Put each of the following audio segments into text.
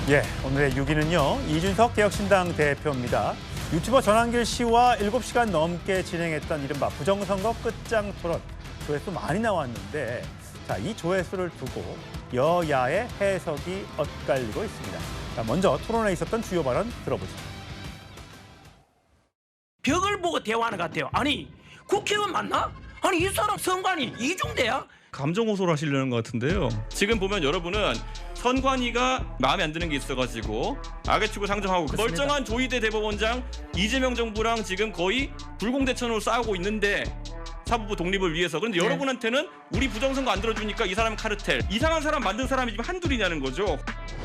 예, 오늘의 6위는요. 이준석 개혁신당 대표입니다. 유튜버 전한길 씨와 7시간 넘게 진행했던 이른바 부정선거 끝장 토론. 조회수 많이 나왔는데 자, 이 조회수를 두고 여야의 해석이 엇갈리고 있습니다. 자, 먼저 토론에 있었던 주요 발언 들어보시죠. 벽을 보고 대화하는 것 같아요. 아니, 국회의원 맞나? 아니, 이 사람 선관위 이중대야? 감정 호소를 하시려는 것 같은데요. 지금 보면 여러분은 선관위가 마음에 안 드는 게 있어가지고 악의 축을 상정하고 그렇습니다. 멀쩡한 조희대 대법원장 이재명 정부랑 지금 거의 불공대천으로 싸우고 있는데 사법부 독립을 위해서. 그런데 네. 여러분한테는 우리 부정선거 안 들어주니까 이 사람은 카르텔. 이상한 사람 만든 사람이 지금 한둘이냐는 거죠.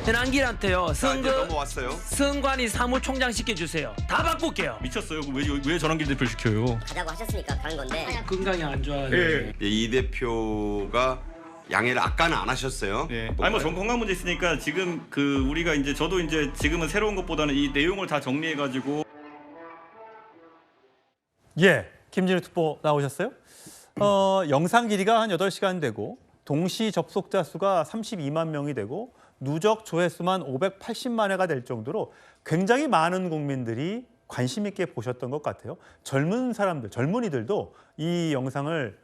전한길한테요. 이제 넘어왔어요. 선관위 사무총장 시켜주세요. 다 바꿀게요. 미쳤어요. 왜 전환길 대표를 시켜요? 가자고 하셨으니까 가는 건데 건강이 안 좋아요. 이 대표가 양해를 아까는 안 하셨어요. 네. 아니 뭐 전 건강 문제 있으니까 지금 우리가 이제 저도 이제 지금은 새로운 것보다는 이 내용을 다 정리해가지고. 예, 김진우 특보 나오셨어요? 영상 길이가 한 8시간 되고 동시 접속자 수가 32만 명이 되고 누적 조회수만 580만 회가 될 정도로 굉장히 많은 국민들이 관심 있게 보셨던 것 같아요. 젊은 사람들, 젊은이들도 이 영상을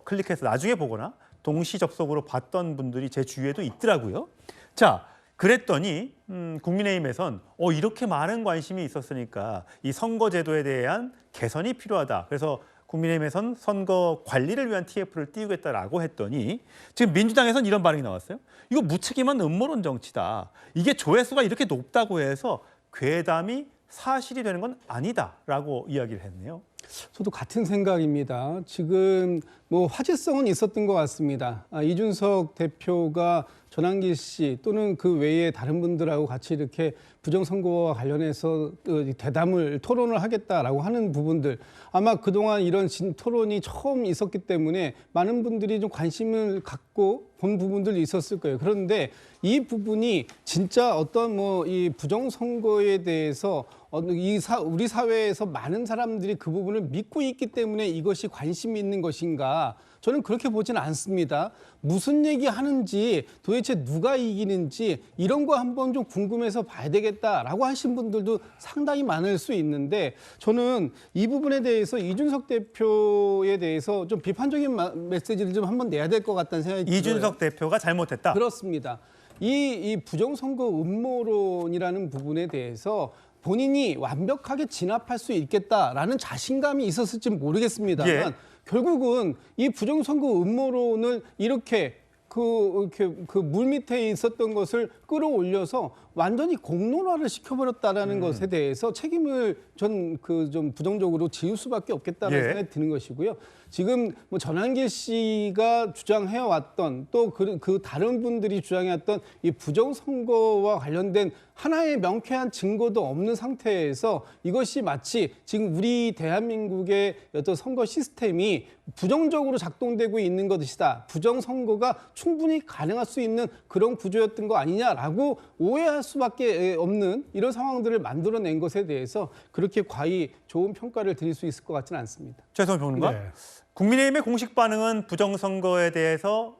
클릭해서 나중에 보거나 동시 접속으로 봤던 분들이 제 주위에도 있더라고요. 자, 그랬더니 국민의힘에선 이렇게 많은 관심이 있었으니까 이 선거제도에 대한 개선이 필요하다. 그래서 국민의힘에선 선거 관리를 위한 TF를 띄우겠다라고 했더니 지금 민주당에선 이런 반응이 나왔어요. 이거 무책임한 음모론 정치다. 이게 조회수가 이렇게 높다고 해서 괴담이 사실이 되는 건 아니다라고 이야기를 했네요. 저도 같은 생각입니다. 지금 뭐 화제성은 있었던 것 같습니다. 이준석 대표가 전한길 씨 또는 그 외에 다른 분들하고 같이 이렇게 부정선거와 관련해서 토론을 하겠다라고 하는 부분들, 아마 그동안 이런 토론이 처음 있었기 때문에 많은 분들이 좀 관심을 갖고 본 부분들이 있었을 거예요. 그런데 이 부분이 진짜 어떤 이 부정선거에 대해서 우리 사회에서 많은 사람들이 그 부분을 믿고 있기 때문에 이것이 관심이 있는 것인가? 저는 그렇게 보지는 않습니다. 무슨 얘기 하는지, 도대체 누가 이기는지 이런 거 한번 좀 궁금해서 봐야 되겠다라고 하신 분들도 상당히 많을 수 있는데, 저는 이 부분에 대해서 이준석 대표에 대해서 좀 비판적인 메시지를 좀 한번 내야 될 것 같다는 생각이 들어요. 이준석 대표가 잘못했다. 그렇습니다. 이 부정선거 음모론이라는 부분에 대해서 본인이 완벽하게 진압할 수 있겠다라는 자신감이 있었을지 모르겠습니다만 예. 결국은 이 부정선거 음모론을 이렇게 물 밑에 있었던 것을 끌어올려서 완전히 공론화를 시켜버렸다라는 것에 대해서 책임을 좀 부정적으로 지을 수밖에 없겠다는 예. 생각이 드는 것이고요. 지금 전한길 씨가 주장해왔던 또 그 다른 분들이 주장해왔던 이 부정선거와 관련된 하나의 명쾌한 증거도 없는 상태에서 이것이 마치 지금 우리 대한민국의 어떤 선거 시스템이 부정적으로 작동되고 있는 것이다. 부정선거가 충분히 가능할 수 있는 그런 구조였던 거 아니냐라고 오해할 수밖에 없는 이런 상황들을 만들어낸 것에 대해서 그렇게 과히 좋은 평가를 드릴 수 있을 것 같지는 않습니다. 최성훈 평론가. 네. 국민의힘의 공식 반응은 부정선거에 대해서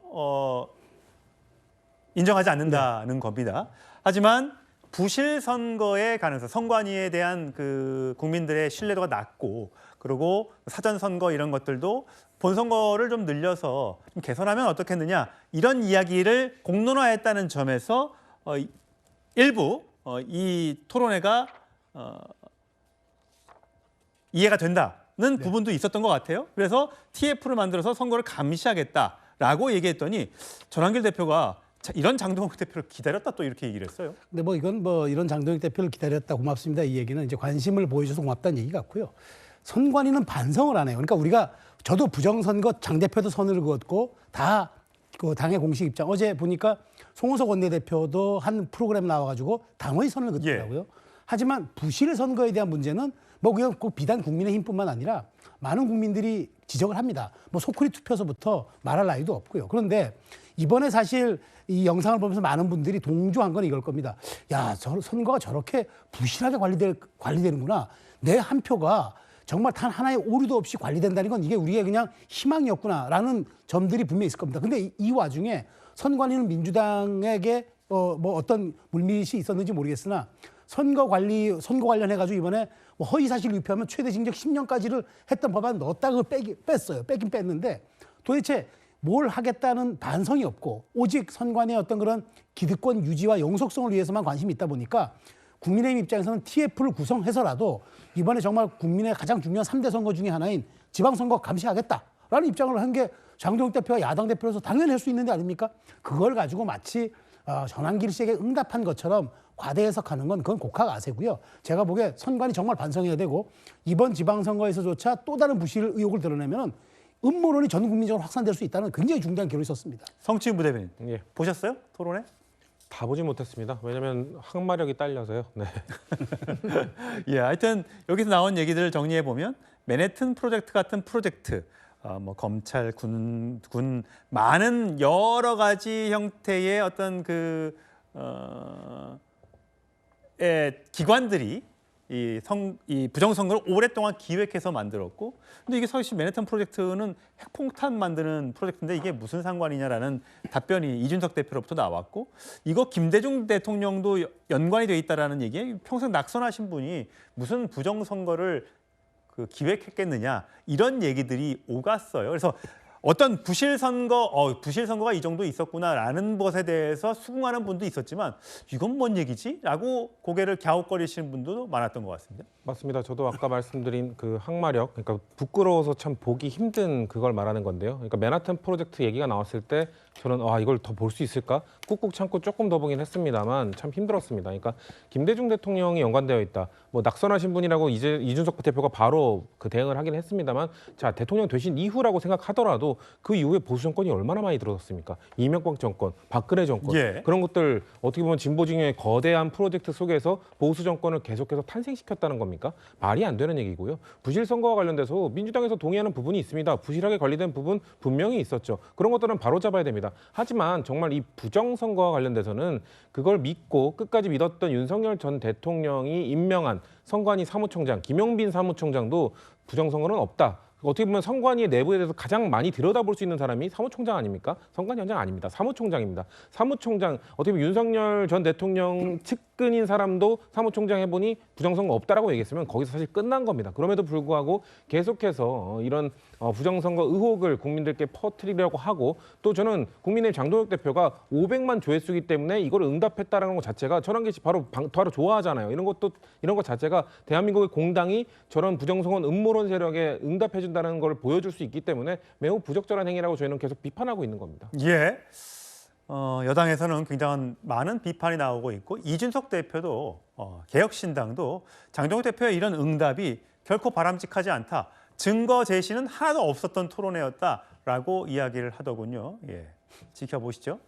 인정하지 않는다는 겁니다. 하지만 부실 선거의 가능성, 선관위에 대한 국민들의 신뢰도가 낮고, 그리고 사전 선거 이런 것들도 본선거를 좀 늘려서 좀 개선하면 어떻겠느냐, 이런 이야기를 공론화했다는 점에서 일부 이 토론회가 이해가 된다는 부분도 있었던 것 같아요. 그래서 TF를 만들어서 선거를 감시하겠다라고 얘기했더니 전한길 대표가 이런 장동혁 대표를 기다렸다 또 이렇게 얘기를 했어요. 근데 이건 이런 장동혁 대표를 기다렸다 고맙습니다. 이 얘기는 이제 관심을 보여줘서 고맙다는 얘기 같고요. 선관위는 반성을 안 해요. 그러니까 저도 부정선거 장 대표도 선을 그었고 다 그 당의 공식 입장. 어제 보니까 송호석 원내대표도 한 프로그램 나와가지고 당의 선을 긋더라고요. 하지만 부실 선거에 대한 문제는 그냥 꼭 비단 국민의힘뿐만 아니라 많은 국민들이 지적을 합니다. 소쿠리 투표서부터 말할 나위도 없고요. 그런데 이번에 사실 이 영상을 보면서 많은 분들이 동조한 건 이걸 겁니다. 야, 선거가 저렇게 부실하게 관리되는구나. 내 한 표가 정말 단 하나의 오류도 없이 관리된다는 건 이게 우리의 그냥 희망이었구나라는 점들이 분명히 있을 겁니다. 근데 이 와중에 선관위는 민주당에게 뭐 어떤 물밑이 있었는지 모르겠으나 선거 관련해 가지고 이번에 뭐 허위 사실 유포하면 최대 징역 10년까지를 했던 법안 넣었다가 뺐어요. 빼긴 뺐는데 도대체 뭘 하겠다는 반성이 없고 오직 선관위의 어떤 그런 기득권 유지와 영속성을 위해서만 관심이 있다 보니까 국민의힘 입장에서는 TF를 구성해서라도 이번에 정말 국민의 가장 중요한 3대 선거 중에 하나인 지방선거 감시하겠다라는 입장을 한 게 장동혁 대표와 야당 대표로서 당연히 할 수 있는 데 아닙니까? 그걸 가지고 마치 전환길 씨에게 응답한 것처럼 과대 해석하는 건 그건 곡하가세고요. 제가 보기에 선관위 정말 반성해야 되고 이번 지방선거에서조차 또 다른 부실 의혹을 드러내면 음모론이 전 국민적으로 확산될 수 있다는 굉장히 중대한 기록이 있었습니다. 성치훈 부대변인 예. 보셨어요? 토론회? 다 보지 못했습니다. 왜냐하면 항마력이 딸려서요. 네. 예, 하여튼 여기서 나온 얘기들을 정리해 보면 맨해튼 프로젝트 같은 프로젝트, 뭐 검찰, 군 많은 여러 가지 형태의 어떤 기관들이 이 부정선거를 오랫동안 기획해서 만들었고, 근데 이게 사실 맨해튼 프로젝트는 핵폭탄 만드는 프로젝트인데 이게 무슨 상관이냐라는 답변이 이준석 대표로부터 나왔고, 이거 김대중 대통령도 연관이 돼 있다라는 얘기에 평생 낙선하신 분이 무슨 부정선거를 기획했겠느냐 이런 얘기들이 오갔어요. 그래서 어떤 부실 선거가 이 정도 있었구나라는 것에 대해서 수긍하는 분도 있었지만 이건 뭔 얘기지? 라고 고개를 갸웃거리시는 분도 많았던 것 같습니다. 맞습니다. 저도 아까 말씀드린 그 항마력, 그러니까 부끄러워서 참 보기 힘든 그걸 말하는 건데요. 그러니까 맨하튼 프로젝트 얘기가 나왔을 때 저는 이걸 더 볼 수 있을까? 꾹꾹 참고 조금 더 보긴 했습니다만 참 힘들었습니다. 그러니까 김대중 대통령이 연관되어 있다. 뭐 낙선하신 분이라고 이제 이준석 대표가 바로 그 대응을 하긴 했습니다만, 자, 대통령 되신 이후라고 생각하더라도 그 이후에 보수 정권이 얼마나 많이 들어섰습니까? 이명박 정권, 박근혜 정권, 예. 그런 것들 어떻게 보면 진보 진영의 거대한 프로젝트 속에서 보수 정권을 계속해서 탄생시켰다는 겁니까? 말이 안 되는 얘기고요. 부실 선거와 관련돼서 민주당에서 동의하는 부분이 있습니다. 부실하게 관리된 부분 분명히 있었죠. 그런 것들은 바로 잡아야 됩니다. 하지만 정말 이 부정선거와 관련돼서는 그걸 믿고 끝까지 믿었던 윤석열 전 대통령이 임명한 선관위 사무총장 김용빈 사무총장도 부정선거는 없다. 어떻게 보면 선관위 내부에 대해서 가장 많이 들여다볼 수 있는 사람이 사무총장 아닙니까? 선관위원장 아닙니다. 사무총장입니다. 사무총장, 어떻게 보면 윤석열 전 대통령 측근인 사람도 사무총장 해보니 부정선거 없다라고 얘기했으면 거기서 사실 끝난 겁니다. 그럼에도 불구하고 계속해서 이런 부정선거 의혹을 국민들께 퍼뜨리려고 하고, 또 저는 국민의힘 장동혁 대표가 500만 조회수기 때문에 이걸 응답했다라는 것 자체가, 전환기 씨 바로 좋아하잖아요. 이런 것 자체가 대한민국의 공당이 저런 부정선거 음모론 세력에 응답해준다는 걸 보여줄 수 있기 때문에 매우 부적절한 행위라고 저희는 계속 비판하고 있는 겁니다. 예. 여당에서는 굉장한 많은 비판이 나오고 있고, 이준석 대표도 개혁신당도 장동혁 대표의 이런 응답이 결코 바람직하지 않다. 증거 제시는 하나도 없었던 토론회였다라고 이야기를 하더군요. 예. 지켜보시죠.